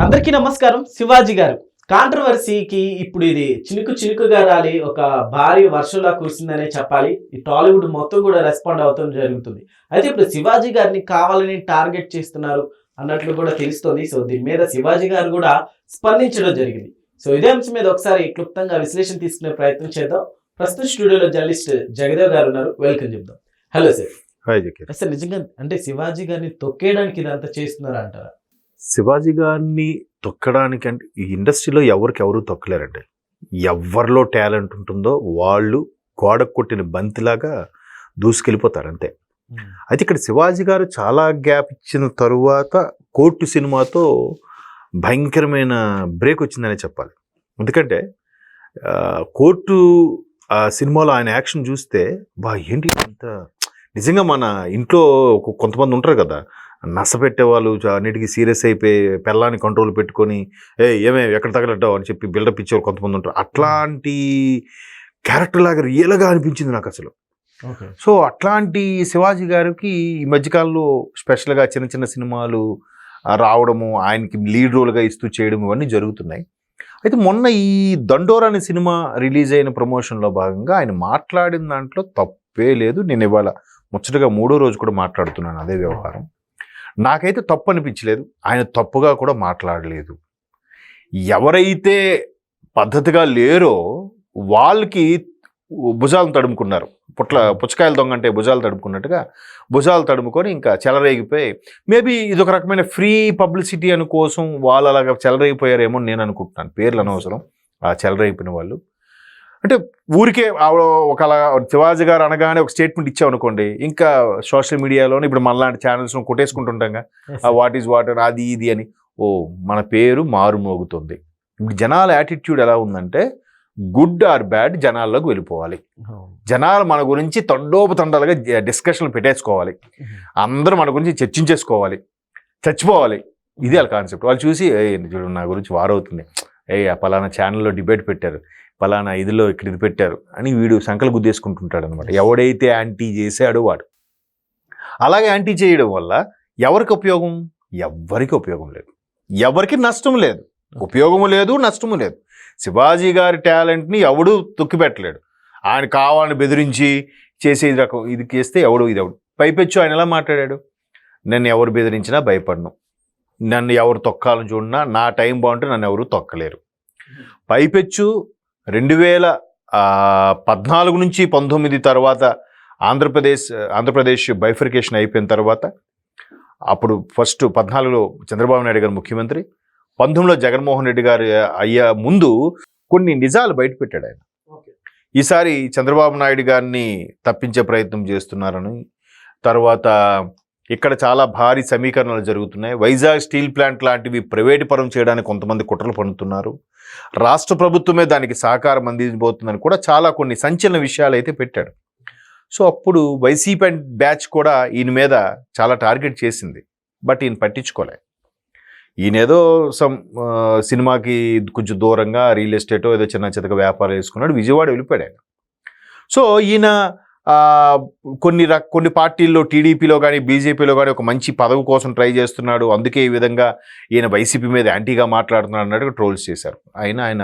అందరికీ నమస్కారం. శివాజీ గారు కాంట్రవర్సీకి ఇప్పుడు ఇది చినుకు చినుకుగా రాలి ఒక భారీ వర్షంలా కురిసిందనే చెప్పాలి. ఈ టాలీవుడ్ మొత్తం కూడా రెస్పాండ్ అవుతాం జరుగుతుంది. అయితే ఇప్పుడు శివాజీ గారిని కావాలని టార్గెట్ చేస్తున్నారు అన్నట్లు కూడా తెలుస్తోంది. సో దీని మీద శివాజీ గారు కూడా స్పందించడం జరిగింది. సో ఇదే అంశం మీద ఒకసారి క్లుప్తంగా విశ్లేషణ తీసుకునే ప్రయత్నం చేద్దాం. ప్రస్తుతం స్టూడియోలో జర్నలిస్ట్ జగదేవ్ గారు ఉన్నారు. వెల్కమ్ చెప్దాం. Hello sir. అసలు నిజంగా అంటే శివాజీ గారిని తొక్కేయడానికి ఇదంతా చేస్తున్నారా అంటారా? శివాజీ గారిని తొక్కడానికి అంటే ఈ ఇండస్ట్రీలో ఎవరు తొక్కలేరండి. ఎవరిలో టాలెంట్ ఉంటుందో వాళ్ళు గోడ కొట్టిన బంతిలాగా దూసుకెళ్ళిపోతారు అంతే. అయితే ఇక్కడ శివాజీ గారు చాలా గ్యాప్ ఇచ్చిన తరువాత కోర్టు సినిమాతో భయంకరమైన బ్రేక్ వచ్చిందనే చెప్పాలి. ఎందుకంటే కోర్టు సినిమాలో ఆయన యాక్షన్ చూస్తే ఏంటి అంత నిజంగా మన ఇంట్లో కొంతమంది ఉంటారు కదా, నసపెట్టేవాళ్ళు అన్నిటికీ సీరియస్ అయిపోయి పెళ్ళాన్ని కంట్రోల్ పెట్టుకొని ఏమేమి ఎక్కడ తగలడ్డావు అని చెప్పి బిల్డప్ ఇచ్చేవాళ్ళు కొంతమంది ఉంటారు. అట్లాంటి క్యారెక్టర్ లాగా రియల్గా అనిపించింది నాకు అసలు. సో అట్లాంటి శివాజీ గారికి ఈ మధ్యకాలంలో స్పెషల్గా చిన్న చిన్న సినిమాలు రావడము, ఆయనకి లీడ్ రోల్గా ఇస్తూ చేయడం ఇవన్నీ జరుగుతున్నాయి. అయితే మొన్న ఈ దండోరా అనే సినిమా రిలీజ్ అయిన ప్రమోషన్లో భాగంగా ఆయన మాట్లాడిన దాంట్లో తప్పే లేదు. నేను ఇవాళ ముచ్చటగా 3వ రోజు కూడా మాట్లాడుతున్నాను అదే వ్యవహారం. నాకైతే తప్పు అనిపించలేదు, ఆయన తప్పుగా కూడా మాట్లాడలేదు. ఎవరైతే పద్ధతిగా లేరో వాళ్ళకి భుజాలను తడుముకున్నారు. పుచ్చకాయలు దొంగ అంటే భుజాలు తడుముకున్నట్టుగా భుజాలు తడుముకొని ఇంకా చెలరేగిపోయి మేబీ ఇదొక రకమైన ఫ్రీ పబ్లిసిటీ అని కోసం వాళ్ళు అలాగా చెలరేగిపోయారేమో నేను అనుకుంటున్నాను. పేర్లు అనవసరం. ఆ చెలరేగిపోయిన వాళ్ళు అంటే ఊరికే ఒకలా శివాజీ గారు అనగానే ఒక స్టేట్మెంట్ ఇచ్చామనుకోండి, ఇంకా సోషల్ మీడియాలోనే ఇప్పుడు మనలాంటి ఛానల్స్ కొట్టేసుకుంటుంటాంగా వాట్ ఈజ్ వాట్ అని అది ఇది అని మన పేరు మారుమోగుతుంది. ఇప్పుడు జనాల యాటిట్యూడ్ ఎలా ఉందంటే గుడ్ ఆర్ బ్యాడ్ జనాల్లోకి వెళ్ళిపోవాలి. జనాలు మన గురించి తండోపతండాలుగా డిస్కషన్లు పెట్టేసుకోవాలి, అందరూ మన గురించి చర్చించేసుకోవాలి, చచ్చిపోవాలి. ఇది వాళ్ళ కాన్సెప్ట్. వాళ్ళు చూసి చూడు నా గురించి వారవుతుంది, పలానా ఛానల్లో డిబేట్ పెట్టారు, పలానా ఇదిలో ఇక్కడ ఇది పెట్టారు అని వీడు సంకలు గుద్దేసుకుంటుంటాడు అనమాట. ఎవడైతే యాంటీ చేశాడో వాడు. అలాగే యాంటీ చేయడం వల్ల ఎవరికి ఉపయోగం? ఎవ్వరికి ఉపయోగం లేదు, ఎవరికి నష్టం లేదు. ఉపయోగము లేదు, నష్టము లేదు. శివాజీ గారి టాలెంట్ని ఎవడు తొక్కిపెట్టలేడు. ఆయన కావాలని బెదిరించి చేసే రకం ఇది చేస్తే ఎవడు పైపెచ్చు ఆయన ఎలా మాట్లాడాడు? నన్ను ఎవరు బెదిరించినా భయపడను, నన్ను ఎవరు తొక్కాలని చూడినా నా టైం బాగుంటే నన్ను ఎవరు తొక్కలేరు. పైపెచ్చు 2014 నుంచి 19 తర్వాత ఆంధ్రప్రదేశ్ బైఫర్కేషన్ అయిపోయిన తర్వాత అప్పుడు ఫస్ట్ 14లో చంద్రబాబు నాయుడు గారు ముఖ్యమంత్రి, 19లో జగన్మోహన్ రెడ్డి గారు అయ్యే ముందు కొన్ని నిజాలు బయటపెట్టాడు ఆయన. ఈసారి చంద్రబాబు నాయుడు గారిని తప్పించే ప్రయత్నం చేస్తున్నారని, తర్వాత ఇక్కడ చాలా భారీ సమీకరణలు జరుగుతున్నాయి, వైజాగ్ స్టీల్ ప్లాంట్ లాంటివి ప్రైవేటు పరం చేయడానికి కొంతమంది కుట్రలు పన్నుతున్నారు, రాష్ట్ర ప్రభుత్వమే దానికి సహకారం అందించబోతుందని కూడా చాలా కొన్ని సంచలన విషయాలు అయితే పెట్టాడు. సో అప్పుడు వైసీపీ బ్యాచ్ కూడా ఈయన మీద చాలా టార్గెట్ చేసింది. బట్ ఈయన పట్టించుకోలే. ఈయనేదో సినిమాకి కొంచెం దూరంగా రియల్ ఎస్టేటో ఏదో చిన్న చితక వ్యాపారం వేసుకున్నాడు, విజయవాడ వెళ్ళిపోయాడు ఆయన. సో ఈయన కొన్ని పార్టీల్లో టీడీపీలో కానీ బీజేపీలో కానీ ఒక మంచి పదవి కోసం ట్రై చేస్తున్నాడు, అందుకే ఈ విధంగా ఈయన వైసీపీ మీద యాంటీగా మాట్లాడుతున్నాడు అన్నట్టుగా ట్రోల్స్ చేశారు. ఆయన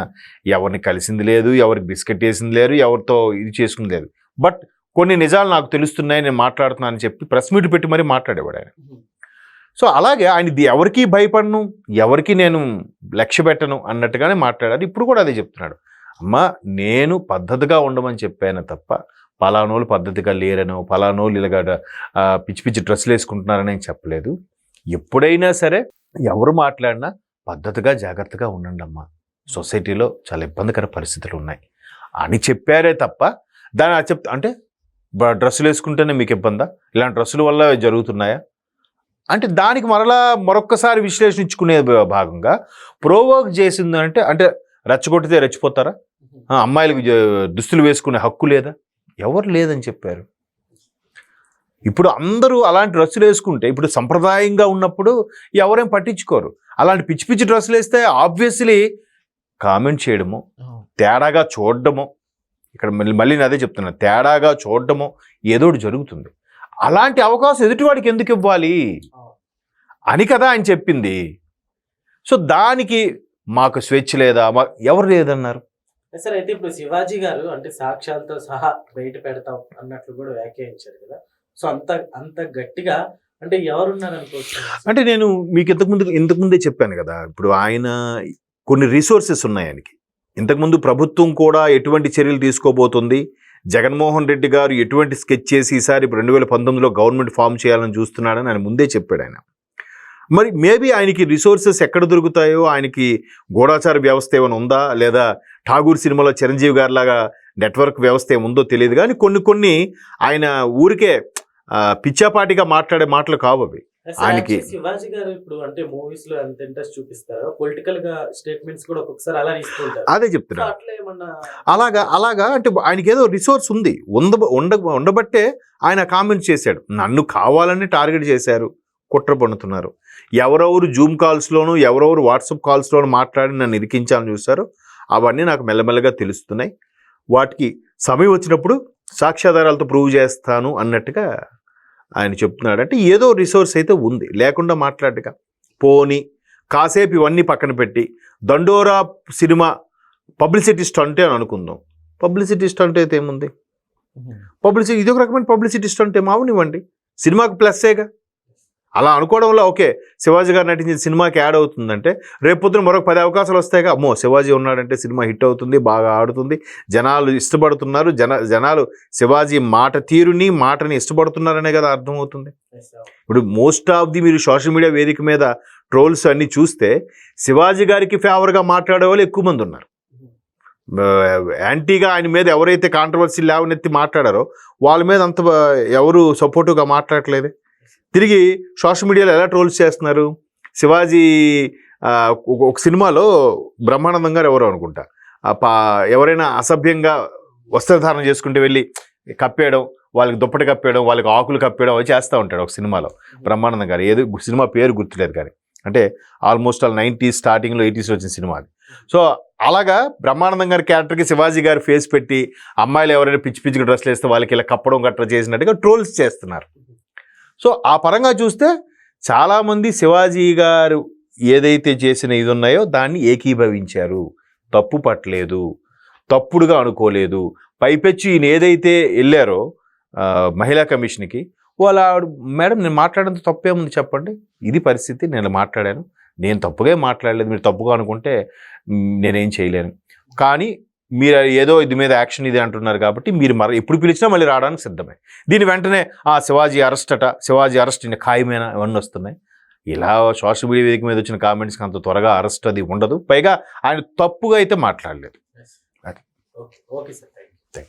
ఎవరిని కలిసింది లేదు, ఎవరికి బిస్కెట్ వేసింది లేదు, ఎవరితో ఇది చేసుకుంది లేదు. బట్ కొన్ని నిజాలు నాకు తెలుస్తున్నాయి, నేను మాట్లాడుతున్నాను అని చెప్పి ప్రెస్ మీట్ పెట్టి మరీ మాట్లాడేవాడు ఆయన. సో అలాగే ఆయన ఎవరికి భయపడను, ఎవరికి నేను లక్ష్య పెట్టను అన్నట్టుగానే మాట్లాడారు. ఇప్పుడు కూడా అదే చెప్తున్నాడు. అమ్మ నేను పద్ధతిగా ఉండమని చెప్పాను తప్ప పలానోళ్ళు పద్ధతిగా లేరనో పలానోళ్ళు ఇలాగ పిచ్చి పిచ్చి డ్రెస్సులు వేసుకుంటున్నారని నేను చెప్పలేదు. ఎప్పుడైనా సరే ఎవరు మాట్లాడినా పద్ధతిగా జాగ్రత్తగా ఉండండి అమ్మ, సొసైటీలో చాలా ఇబ్బందికర పరిస్థితులు ఉన్నాయి అని చెప్పారే తప్ప దాన్ని అంటే డ్రెస్సులు వేసుకుంటేనే మీకు ఇబ్బందా, ఇలాంటి డ్రెస్సుల వల్ల జరుగుతున్నాయా అంటే దానికి మరొక్కసారి విశ్లేషించుకునే భాగంగా ప్రోవోక్ చేసిందంటే అంటే రెచ్చగొట్టితే రెచ్చిపోతారా? అమ్మాయిలకు దుస్తులు వేసుకునే హక్కు లేదా? ఎవరు లేదని చెప్పారు. ఇప్పుడు అందరూ అలాంటి డ్రెస్సులు వేసుకుంటే ఇప్పుడు సంప్రదాయంగా ఉన్నప్పుడు ఎవరేం పట్టించుకోరు. అలాంటి పిచ్చి పిచ్చి డ్రెస్సులు వేస్తే ఆబ్వియస్లీ కామెంట్ చేయడము, తేడాగా చూడడము, ఇక్కడ మళ్ళీ నేను అదే చెప్తున్నా, తేడాగా చూడడము ఏదో జరుగుతుంది. అలాంటి అవకాశం ఎదుటివాడికి ఎందుకు ఇవ్వాలి అని కదా ఆయన చెప్పింది. సో దానికి మాకు స్వేచ్ఛ లేదా ఎవరు లేదన్నారు. సార్ అయితే ఇప్పుడు శివాజీ గారు అంటే సాక్ష్యాలతో సహా బయట పెడతాం అన్నట్లు కూడా వ్యాఖ్యానించారు కదా, సో అంత అంత గట్టిగా అంటే ఎవరున్నారు అనుకోవచ్చు? అంటే నేను మీకు ఇంతకుముందే చెప్పాను కదా, ఇప్పుడు ఆయన కొన్ని రిసోర్సెస్ ఉన్నాయి ఆయనకి. ఇంతకుముందు ప్రభుత్వం కూడా ఎటువంటి చర్యలు తీసుకోబోతుంది, జగన్మోహన్ రెడ్డి గారు ఎటువంటి స్కెచ్ చేసి ఈసారి 2019లో గవర్నమెంట్ ఫామ్ చేయాలని చూస్తున్నాడని ఆయన ముందే చెప్పాడు ఆయన. మరి మేబీ ఆయనకి రిసోర్సెస్ ఎక్కడ దొరుకుతాయో, ఆయనకి గూఢాచార వ్యవస్థ ఏమైనా ఉందా, లేదా ఠాగూర్ సినిమాలో చిరంజీవి గారి లాగా నెట్వర్క్ వ్యవస్థ ఏముందో తెలియదు. కానీ కొన్ని ఆయన ఊరికే పిచ్చాపాటిగా మాట్లాడే మాటలు కావు అవి. ఆయనకి శివాజీ గారు ఇప్పుడు అంటే మూవీస్ లో ఎంత ఇంట్రెస్ట్ చూపిస్తారో పొలిటికల్ గా స్టేట్మెంట్స్ కూడా ఒక్కొక్కసారి అలా ఇస్తుంటారు. అదే చెప్తున్నా. అలాగా అంటే ఆయనకి ఏదో రిసోర్స్ ఉంది, ఉండబట్టే ఆయన కామెంట్స్ చేశాడు. నన్ను కావాలని టార్గెట్ చేశారు, కుట్ర పన్నుతున్నారు. ఎవరెవరు జూమ్ కాల్స్లోనూ ఎవరెవరు వాట్సాప్ కాల్స్లోనూ మాట్లాడి నన్ను ఇరికించాలని చూస్తారు, అవన్నీ నాకు మెల్లమెల్లగా తెలుస్తున్నాయి. వాటికి సమయం వచ్చినప్పుడు సాక్ష్యాధారాలతో ప్రూవ్ చేస్తాను అన్నట్టుగా ఆయన చెప్తున్నాడు. అంటే ఏదో రిసోర్స్ అయితే ఉంది, లేకుండా మాట్లాడగా. పోనీ కాసేపు ఇవన్నీ పక్కన పెట్టి దండోరా సినిమా పబ్లిసిటీ స్టంట్ అని అనుకుందాం. పబ్లిసిటీ స్టంట్ అయితే ఏముంది, పబ్లిసిటీ ఇది ఒక రకమైన పబ్లిసిటీ స్టంట్ ఏమవనివ్వండి, సినిమాకి ప్లస్సేగా. అలా అనుకోవడం వల్ల ఓకే శివాజీ గారు నటించిన సినిమాకి యాడ్ అవుతుందంటే రేపు పొద్దున మరొక 10 అవకాశాలు వస్తాయిగా. అమ్మో శివాజీ ఉన్నాడంటే సినిమా హిట్ అవుతుంది, బాగా ఆడుతుంది, జనాలు ఇష్టపడుతున్నారు, జనాలు శివాజీ మాటని ఇష్టపడుతున్నారనే కదా అర్థమవుతుంది. ఇప్పుడు మోస్ట్ ఆఫ్ ది మీరు సోషల్ మీడియా వేదిక మీద ట్రోల్స్ అన్నీ చూస్తే శివాజీ గారికి ఫేవర్గా మాట్లాడే వాళ్ళు ఎక్కువ మంది ఉన్నారు. యాంటీగా ఆయన మీద ఎవరైతే కాంట్రవర్సీ లేవనెత్తి మాట్లాడారో వాళ్ళ మీద అంత ఎవరు సపోర్టివ్గా మాట్లాడట్లేదే. తిరిగి సోషల్ మీడియాలో ఎలా ట్రోల్స్ చేస్తున్నారు. శివాజీ ఒక సినిమాలో బ్రహ్మానందం గారు ఎవరో అనుకుంటా, ఎవరైనా అసభ్యంగా వస్త్రధారణ చేసుకుంటే వెళ్ళి కప్పేయడం, వాళ్ళకి దుప్పటి కప్పేయడం, వాళ్ళకి ఆకులు కప్పేయడం అవి చేస్తూ ఉంటాడు ఒక సినిమాలో బ్రహ్మానందం గారు. ఏదో సినిమా పేరు గుర్తులేదు కానీ, అంటే ఆల్మోస్ట్ ఆల్ 90s స్టార్టింగ్లో 80sలో వచ్చిన సినిమా అది. సో అలాగా బ్రహ్మానందం గారి క్యారెక్టర్కి శివాజీ గారు ఫేస్ పెట్టి అమ్మాయిలు ఎవరైనా పిచ్చి పిచ్చిగా డ్రెస్లు వేస్తే వాళ్ళకి ఇలా కప్పడం గట్రా చేసినట్టుగా ట్రోల్స్ చేస్తున్నారు. సో ఆ పరంగా చూస్తే చాలామంది శివాజీ గారు ఏదైతే చేసిన ఇది ఉన్నాయో దాన్ని ఏకీభవించారు, తప్పు పట్టలేదు, తప్పుడుగా అనుకోలేదు. పైపెచ్చి ఈయన ఏదైతే వెళ్ళారో మహిళా కమిషన్కి, వాళ్ళ మేడం నేను మాట్లాడేంత తప్పేముంది చెప్పండి, ఇది పరిస్థితి, నేను మాట్లాడాను, నేను తప్పుగా మాట్లాడలేదు, మీరు తప్పుగా అనుకుంటే నేనేం చేయలేను, కానీ మీరు ఏదో ఇది మీద యాక్షన్ ఇది అంటున్నారు కాబట్టి మీరు ఎప్పుడు పిలిచినా మళ్ళీ రావడానికి సిద్ధమే. దీని వెంటనే శివాజీ అరెస్ట్ ఖాయమేనా ఇవన్నీ వస్తున్నాయి. ఇలా సోషల్ మీడియా వేదిక మీద వచ్చిన కామెంట్స్కి అంత త్వరగా అరెస్ట్ అది ఉండదు. పైగా ఆయన తప్పుగా అయితే మాట్లాడలేదు. Okay sir.